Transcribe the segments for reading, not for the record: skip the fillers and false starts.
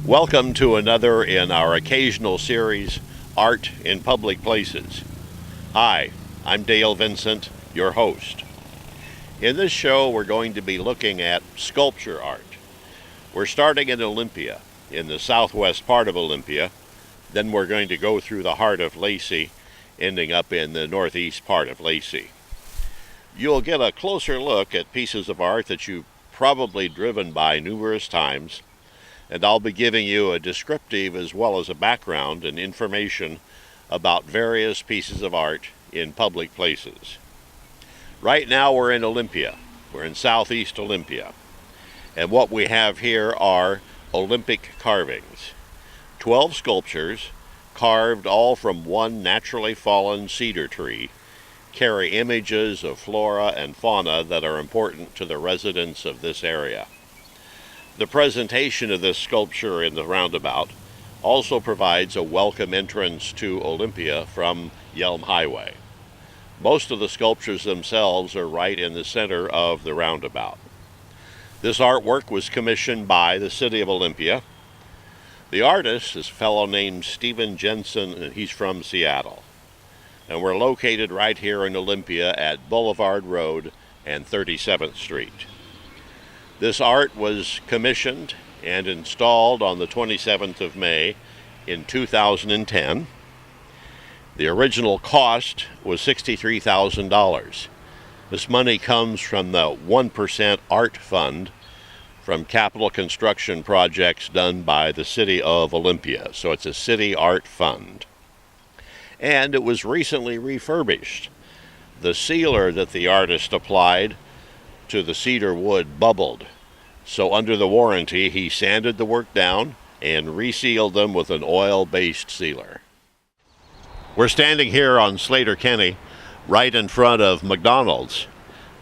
Welcome to another in our occasional series, Art in Public Places. Hi, I'm Dale Vincent, your host. In this show, we're going to be looking at sculpture art. We're starting in Olympia, in the southwest part of Olympia. Then we're going to go through the heart of Lacey, ending up in the northeast part of Lacey. You'll get a closer look at pieces of art that you've probably driven by numerous times, and I'll be giving you a descriptive as well as a background and information about various pieces of art in public places. Right now we're in Olympia. We're in southeast Olympia. And what we have here are Olympic carvings. 12 sculptures, carved all from one naturally fallen cedar tree, carry images of flora and fauna that are important to the residents of this area. The presentation of this sculpture in the roundabout also provides a welcome entrance to Olympia from Yelm Highway. Most of the sculptures themselves are right in the center of the roundabout. This artwork was commissioned by the City of Olympia. The artist is a fellow named Stephen Jensen, and he's from Seattle. And we're located right here in Olympia at Boulevard Road and 37th Street. This art was commissioned and installed on the 27th of May in 2010. The original cost was $63,000. This money comes from the 1% Art Fund from capital construction projects done by the City of Olympia. So it's a city art fund. And it was recently refurbished. The sealer that the artist applied to the cedar wood bubbled. So under the warranty, he sanded the work down and resealed them with an oil-based sealer. We're standing here on Slater Kenny, right in front of McDonald's.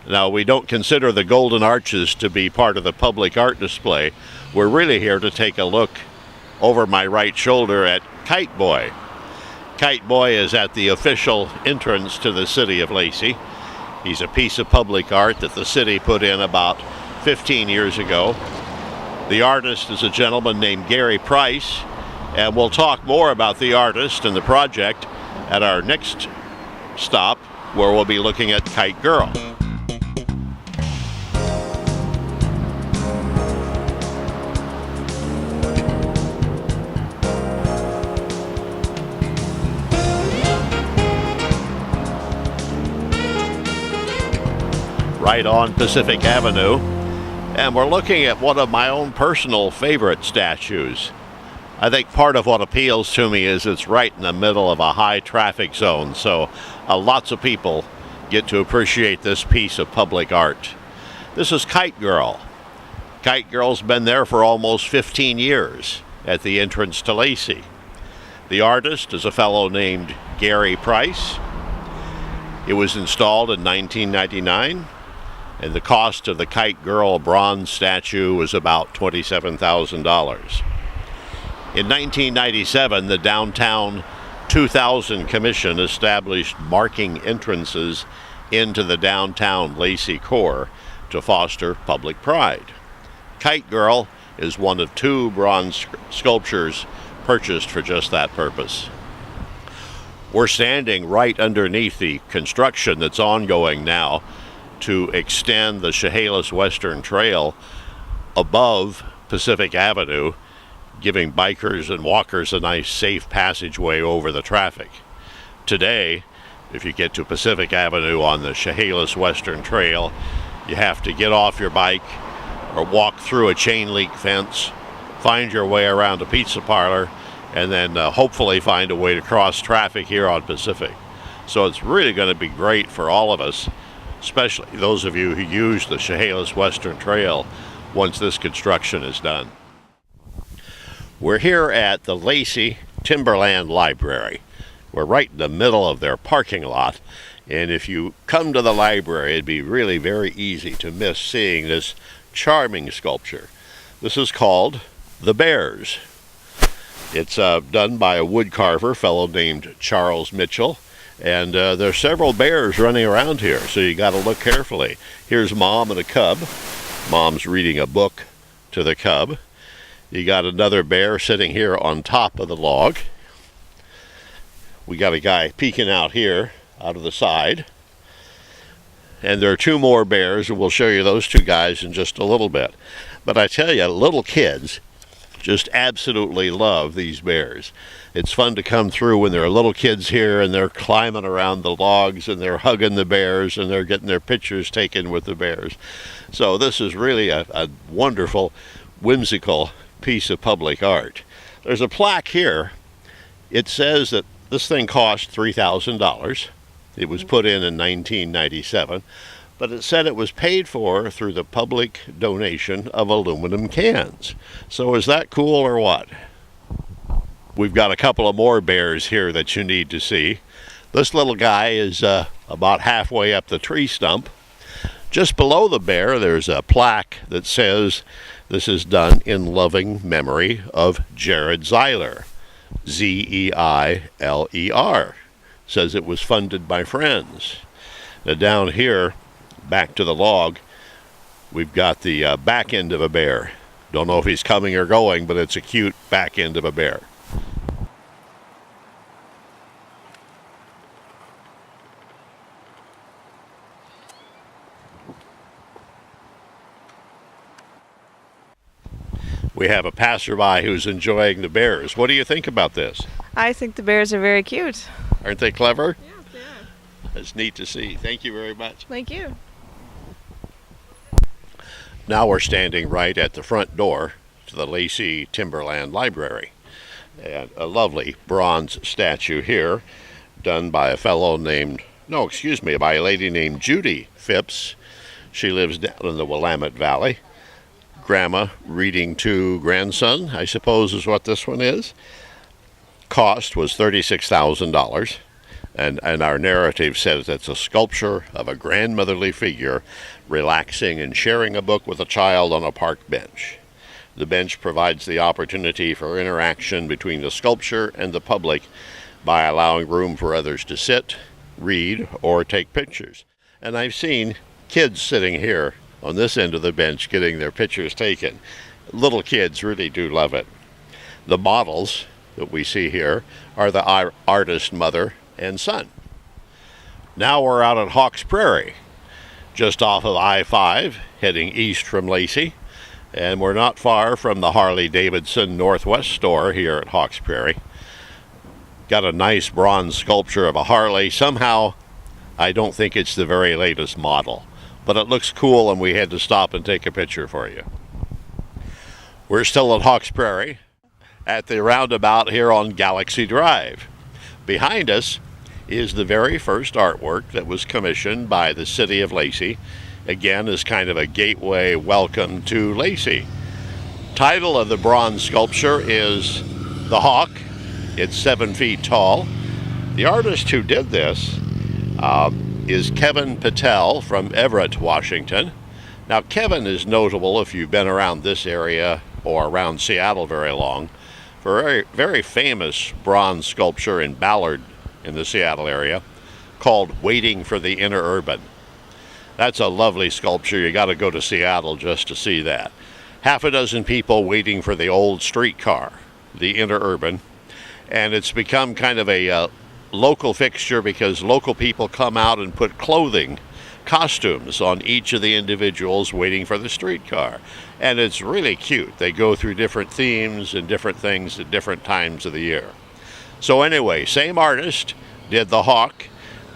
Now, we don't consider the Golden Arches to be part of the public art display. We're really here to take a look over my right shoulder at Kite Boy. Kite Boy is at the official entrance to the city of Lacey. He's a piece of public art that the city put in about 15 years ago. The artist is a gentleman named Gary Price, and we'll talk more about the artist and the project at our next stop, where we'll be looking at Kite Girl. Right on Pacific Avenue, and we're looking at one of my own personal favorite statues. I think part of what appeals to me is it's right in the middle of a high traffic zone, so lots of people get to appreciate this piece of public art. This is Kite Girl. Kite Girl's been there for almost 15 years at the entrance to Lacey. The artist is a fellow named Gary Price. It was installed in 1999. And the cost of the Kite Girl bronze statue was about $27,000. In 1997, the Downtown 2000 Commission established marking entrances into the downtown Lacey core to foster public pride. Kite Girl is one of two bronze sculptures purchased for just that purpose. We're standing right underneath the construction that's ongoing now to extend the Chehalis Western Trail above Pacific Avenue, giving bikers and walkers a nice safe passageway over the traffic. Today, if you get to Pacific Avenue on the Chehalis Western Trail, you have to get off your bike or walk through a chain link fence, find your way around a pizza parlor, and then hopefully find a way to cross traffic here on Pacific. So it's really going to be great for all of us, especially those of you who use the Chehalis Western Trail once this construction is done. We're here at the Lacey Timberland Library. We're right in the middle of their parking lot, and if you come to the library, it'd be really very easy to miss seeing this charming sculpture. This is called The Bears. It's done by a wood carver, fellow named Charles Mitchell. And there's several bears running around here, so you got to look carefully. Here's Mom and a cub. Mom's reading a book to the cub. You got another bear sitting here on top of the log. We got a guy peeking out here, out of the side. And there are two more bears, and we'll show you those two guys in just a little bit. But I tell you, little kids just absolutely love these bears. It's fun to come through when there are little kids here and they're climbing around the logs and they're hugging the bears and they're getting their pictures taken with the bears. So this is really a wonderful, whimsical piece of public art. There's a plaque here. It says that this thing cost $3,000. It was put in 1997, but it said it was paid for through the public donation of aluminum cans. So is that cool or what? We've got a couple of more bears here that you need to see. This little guy is about halfway up the tree stump. Just below the bear, there's a plaque that says this is done in loving memory of Jared Zeiler. Z-E-I-L-E-R. Says it was funded by friends. Now down here, back to the log, we've got the back end of a bear. Don't know if he's coming or going, but it's a cute back end of a bear. We have a passerby who's enjoying the bears. What do you think about this? I think the bears are very cute. Aren't they clever? Yes, they are. That's neat to see. Thank you very much. Thank you. Now we're standing right at the front door to the Lacey Timberland Library. And a lovely bronze statue here done by a by a lady named Judy Phipps. She lives down in the Willamette Valley. Grandma reading to grandson, I suppose is what this one is. Cost was $36,000, and our narrative says it's a sculpture of a grandmotherly figure relaxing and sharing a book with a child on a park bench. The bench provides the opportunity for interaction between the sculpture and the public by allowing room for others to sit, read, or take pictures. And I've seen kids sitting here on this end of the bench getting their pictures taken. Little kids really do love it. The models that we see here are the artist mother and son. Now we're out at Hawks Prairie, just off of I-5, heading east from Lacey, and we're not far from the Harley-Davidson Northwest store here at Hawks Prairie. Got a nice bronze sculpture of a Harley. Somehow, I don't think it's the very latest model, but it looks cool and we had to stop and take a picture for you. We're still at Hawks Prairie at the roundabout here on Galaxy Drive. Behind us is the very first artwork that was commissioned by the city of Lacey, again as kind of a gateway welcome to Lacey. Title of the bronze sculpture is The Hawk. It's 7 feet tall. The artist who did this is Kevin Patel from Everett, Washington. Now Kevin is notable if you've been around this area or around Seattle very long for a very, very famous bronze sculpture in Ballard in the Seattle area called Waiting for the Interurban. That's a lovely sculpture. You got to go to Seattle just to see that. Half a dozen people waiting for the old streetcar, the Interurban, and it's become kind of a local fixture because local people come out and put costumes on each of the individuals waiting for the streetcar. And it's really cute. They go through different themes and different things at different times of the year. So anyway, same artist did the Hawk,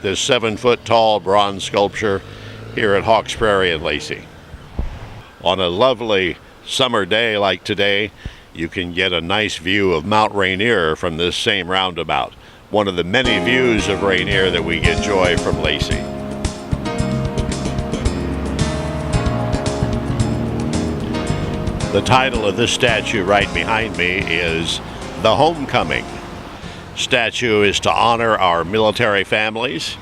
this 7 foot tall bronze sculpture here at Hawks Prairie in Lacey. On a lovely summer day like today, you can get a nice view of Mount Rainier from this same roundabout. One of the many views of Rainier that we enjoy from Lacey. The title of this statue right behind me is The Homecoming. Statue is to honor our military families.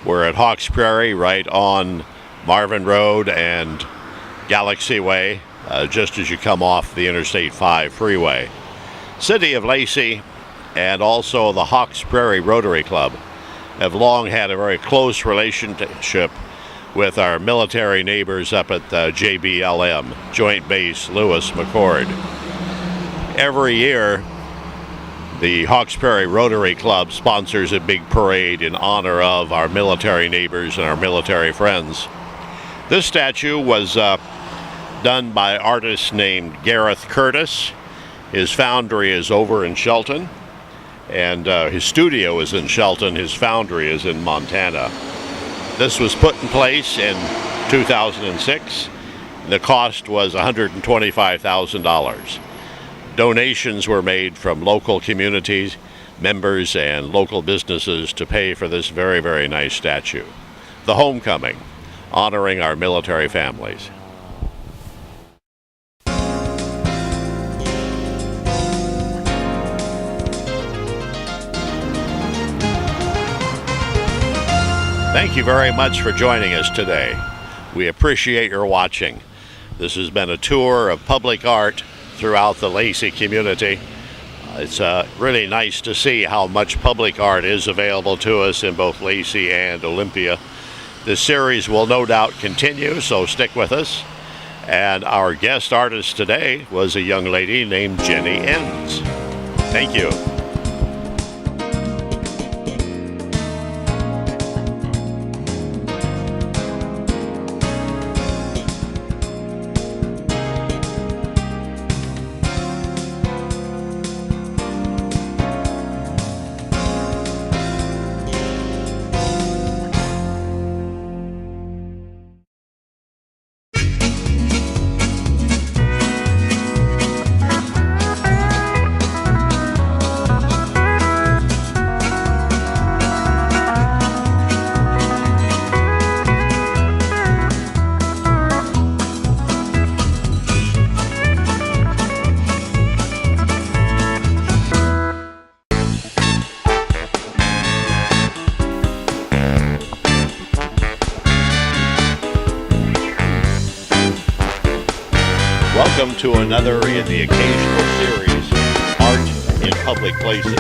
We're at Hawks Prairie right on Marvin Road and Galaxy Way, just as you come off the Interstate 5 freeway. City of Lacey and also the Hawks Prairie Rotary Club have long had a very close relationship with our military neighbors up at the JBLM, Joint Base Lewis McChord. Every year, the Hawkesbury Rotary Club sponsors a big parade in honor of our military neighbors and our military friends. This statue was done by an artist named Gareth Curtis. His foundry is over in Shelton, and his studio is in Shelton. His foundry is in Montana. This was put in place in 2006. The cost was $125,000. Donations were made from local communities, members, and local businesses to pay for this very, very nice statue. The Homecoming, honoring our military families. Thank you very much for joining us today. We appreciate your watching. This has been a tour of public art throughout the Lacey community. It's really nice to see how much public art is available to us in both Lacey and Olympia. This series will no doubt continue, so stick with us. And our guest artist today was a young lady named Jenny Enns. Thank you. Welcome to another in the occasional series, Art in Public Places.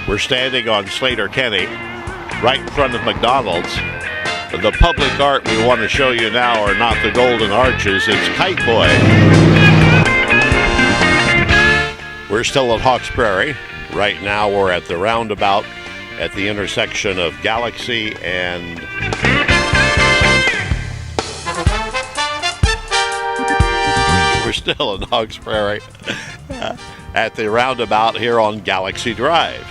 We're standing on Slater Kenny, right in front of McDonald's. The public art we want to show you now are not the golden arches, it's Kite Boy. We're still at Hawkesbury. Right now we're at the roundabout at the intersection of Galaxy and we're still in Hawkesbury at the roundabout here on Galaxy Drive.